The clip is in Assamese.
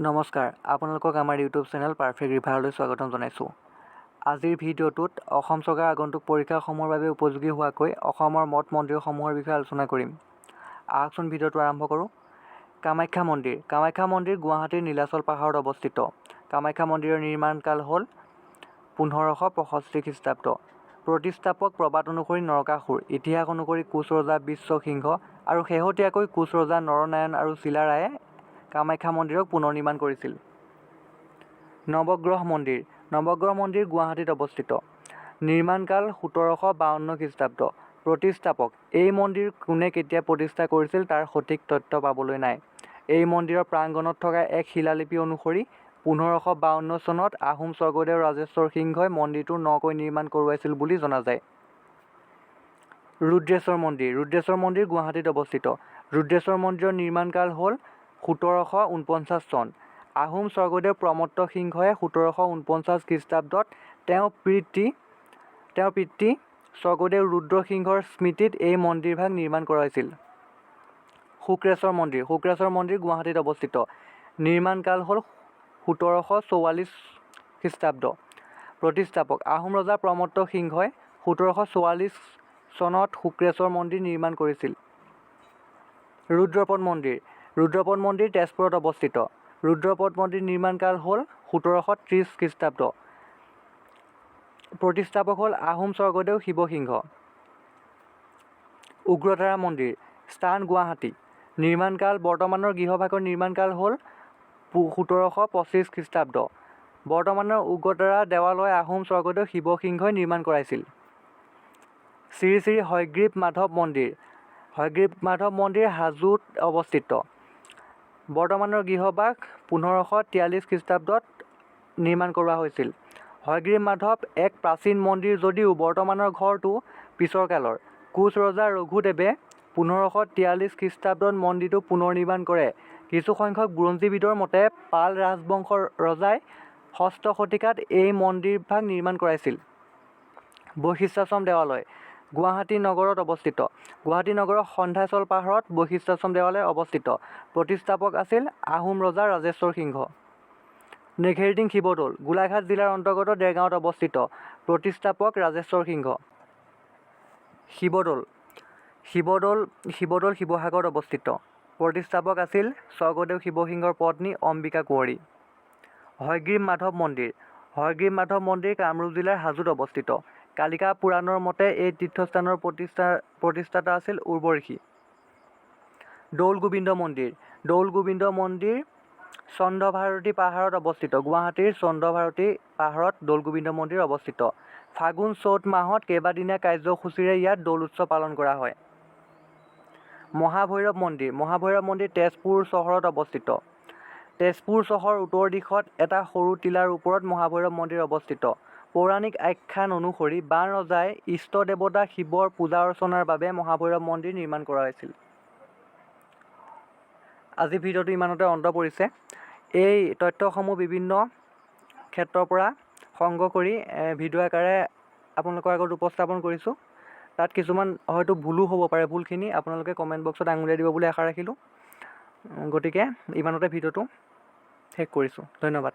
নমস্কাৰ, আপোনালোকক আমাৰ ইউটিউব চেনেল পাৰফেক্ট ৰিভাৰলৈ স্বাগতম জনাইছোঁ। আজিৰ ভিডিঅ'টোত অসম চৰকাৰৰ আগন্তুক পৰীক্ষাসমূহৰ বাবে উপযোগী হোৱাকৈ অসমৰ মঠ মন্দিৰসমূহৰ বিষয়ে আলোচনা কৰিম। আহকচোন ভিডিঅ'টো আৰম্ভ কৰোঁ। কামাখ্যা মন্দিৰ। কামাখ্যা মন্দিৰ গুৱাহাটীৰ নীলাচল পাহাৰত অৱস্থিত। কামাখ্যা মন্দিৰৰ নিৰ্মাণকাল হ'ল 1565 খ্ৰীষ্টাব্দ। প্ৰতিষ্ঠাপক প্ৰবাদ অনুসৰি নৰকাসুৰ, ইতিহাস অনুসৰি কোচ ৰজা বিশ্বসিংহ আৰু শেহতীয়াকৈ কোচ ৰজা নৰনাৰায়ণ আৰু চিলাৰায়ে কামাখ্যা মন্দিৰক পুনৰ নিৰ্মাণ কৰিছিল। নৱগ্ৰহ মন্দিৰ। নৱগ্ৰহ মন্দিৰ গুৱাহাটীত অৱস্থিত। নিৰ্মাণকাল 1752 খ্ৰীষ্টাব্দ। প্ৰতিষ্ঠাপক। এই মন্দিৰ কোনে কেতিয়া প্ৰতিষ্ঠা কৰিছিল তাৰ সঠিক তথ্য পাবলৈ নাই। এই মন্দিৰৰ প্ৰাংগণত থকা এক শিলালিপি অনুসৰি 1552 চনত আহোম স্বৰ্গদেউ ৰাজেশ্বৰ সিংহই মন্দিৰটো নকৈ নিৰ্মাণ কৰোৱাইছিল বুলি জনা যায়। ৰুদ্ৰেশ্বৰ মন্দিৰ। ৰুদ্ৰেশ্বৰ মন্দিৰ গুৱাহাটীত অৱস্থিত। ৰুদ্ৰেশ্বৰ মন্দিৰৰ নিৰ্মাণকাল হ'ল 1749 চন। আহোম স্বৰ্গদেউ প্ৰমত্ত সিংহই 1749 খ্ৰীষ্টাব্দত তেওঁৰ পিতৃ স্বৰ্গদেউ ৰুদ্ৰ সিংহৰ স্মৃতিত এই মন্দিৰভাগ নিৰ্মাণ কৰাইছিল। শুক্ৰেশ্বৰ মন্দিৰ। শুক্ৰেশ্বৰ মন্দিৰ গুৱাহাটীত অৱস্থিত। নিৰ্মাণকাল হ'ল 1744 খ্ৰীষ্টাব্দ। প্ৰতিষ্ঠাপক। আহোম ৰজা প্ৰমত্ত সিংহই 1744 চনত শুক্ৰেশ্বৰ মন্দিৰ নিৰ্মাণ কৰিছিল। ৰুদ্ৰপদ মন্দিৰ। ৰুদ্ৰপদ মন্দিৰ তেজপুৰত অৱস্থিত। ৰুদ্ৰপদ মন্দিৰ নিৰ্মাণকাল হ'ল 1730 খ্ৰীষ্টাব্দ। প্ৰতিষ্ঠাপক হ'ল আহোম স্বৰ্গদেউ শিৱসিংহ। উগ্ৰতাৰা মন্দিৰ। স্থান গুৱাহাটী। নিৰ্মাণকাল বৰ্তমানৰ গৃহভাগৰ নিৰ্মাণকাল হ'ল 1725 খ্ৰীষ্টাব্দ। বৰ্তমানৰ উগ্ৰতাৰা দেৱালয় আহোম স্বৰ্গদেউ শিৱসিংহই নিৰ্মাণ কৰাইছিল। শ্ৰী শ্ৰী হয়গ্ৰীৱ মাধৱ মন্দিৰ। হয়গ্ৰীৱ মাধৱ মন্দিৰ হাজোত অৱস্থিত। বৰ্তমানৰ গৃহভাগ 1543 খ্ৰীষ্টাব্দত নিৰ্মাণ কৰোৱা হৈছিল। হয়গ্ৰীৱ মাধৱ এক প্ৰাচীন মন্দিৰ যদিও বৰ্তমানৰ ঘৰটো পিছৰ কালৰ। কোচ ৰজা ৰঘুদেৱে 1543 খ্ৰীষ্টাব্দত মন্দিৰটো পুনৰ নিৰ্মাণ কৰে। কিছুসংখ্যক বুৰঞ্জীবিদৰ মতে পাল ৰাজবংশৰ ৰজাই 6ষ্ঠ শতিকাত এই মন্দিৰভাগ নিৰ্মাণ কৰাইছিল। বশিষ্ঠাশ্ৰম দেৱালয়। গুৱাহাটী নগৰত অৱস্থিত। গুৱাহাটী নগৰৰ সন্ধ্যাচল পাহাৰত বশিষ্ঠাশ্ৰম দেৱালয় অৱস্থিত। প্ৰতিষ্ঠাপক আছিল আহোম ৰজা ৰাজেশ্বৰ সিংহ। নেঘেৰিটিং শিৱদৌল। গোলাঘাট জিলাৰ অন্তৰ্গত দেৰগাঁৱত অৱস্থিত। প্ৰতিষ্ঠাপক ৰাজেশ্বৰ সিংহ। শিৱদৌল। শিৱদৌল শিৱসাগৰত অৱস্থিত। প্ৰতিষ্ঠাপক আছিল স্বৰ্গদেউ শিৱসিংহৰ পত্নী অম্বিকা কুঁৱৰী। হয়গ্ৰীৱ মাধৱ মন্দিৰ। হয়গ্ৰীৱ মাধৱ মন্দিৰ কামৰূপ জিলাৰ হাজোত অৱস্থিত। কালিকা পুৰাণৰ মতে এই তীৰ্থস্থানৰ প্ৰতিষ্ঠাতা আছিল উৰ্বশী। দৌল গোবিন্দ মন্দিৰ। দৌল গোবিন্দ মন্দিৰ চন্দ্ৰভাৰতী পাহাৰত অৱস্থিত। গুৱাহাটীৰ চন্দ্ৰভাৰতী পাহাৰত দৌল গোবিন্দ মন্দিৰ অৱস্থিত। ফাগুন চ'ত মাহত কেইবাদিনীয়া কাৰ্যসূচীৰে ইয়াত দৌল উৎসৱ পালন কৰা হয়। মহাভৈৰৱ মন্দিৰ। মহাভৈৰৱ মন্দিৰ তেজপুৰ চহৰত অৱস্থিত। তেজপুৰ চহৰ উত্তৰ দিশত এটা সৰু টিলাৰ ওপৰত মহাভৈৰৱ মন্দিৰ অৱস্থিত। পৌৰাণিক আখ্যান অনুসৰি বাণ ৰজাই ইষ্ট দেৱতা শিৱৰ পূজা অৰ্চনাৰ বাবে মহাভৈৰৱ মন্দিৰ নিৰ্মাণ কৰা হৈছিল। আজি ভিডিঅ'টো ইমানতে অন্ত পৰিছে। এই তথ্যসমূহ বিভিন্ন ক্ষেত্ৰৰ পৰা সংগ্ৰহ কৰি ভিডিঅ' আকাৰে আপোনালোকৰ আগত উপস্থাপন কৰিছোঁ। তাত কিছুমান হয়তো ভুলো হ'ব পাৰে। ভুলখিনি আপোনালোকে কমেণ্ট বক্সত আঙুলিয়াই দিব বুলি আশা ৰাখিলোঁ। গতিকে ইমানতে ভিডিঅ'টো শেষ কৰিছোঁ। ধন্যবাদ।